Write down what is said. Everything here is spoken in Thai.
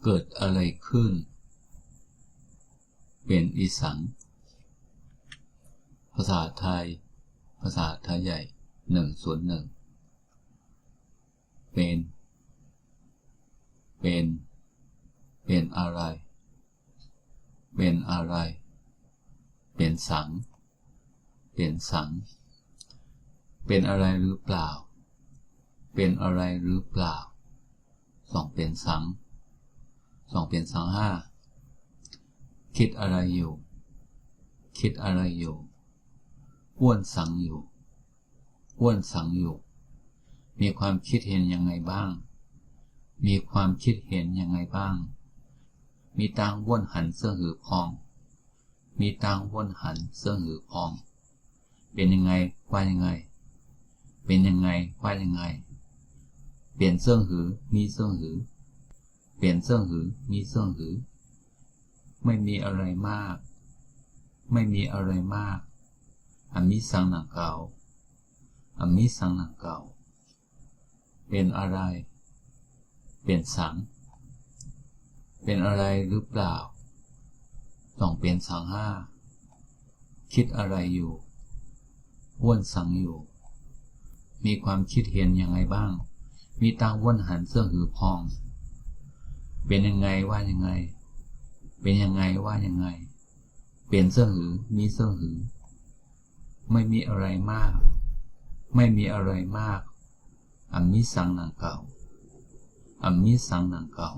เกิดอะไรขึ้นเป็นอีสังภาษาไทยใหญ่101เป็นอะไรเป็นสังเป็นอะไรหรือเปล่าเป็นอะไรหรือเปล่า2เป็นสังห้าคิดอะไรอยู่อ้วนสังอยู่มีความคิดเห็นยังไงบ้างมีตางว่นหันเสื้อหือพองเป็นยังไงว่ายังไงเป็นยังไงว่ายังไงเปลี่ยนเสื้อหือมีเสื้อหือเปลี่ยนเสื้อหือมีเสื้อหือไม่มีอะไรมากอมิสังหนังเก่าเป็นอะไรเป็นสังเป็นอะไรหรือเปล่าต้องเป็นสังห้าคิดอะไรอยู่ว่นสังอยู่มีความคิดเห็นยังไงบ้างมีตางว่นหันเสื้อหือพองเป็นยังไงว่ายังไงเป็นยังไงว่ายังไงเปลี่ยนเสื้อหือมีเสื้อหือไม่มีอะไรมากอมิสังหนังเก่า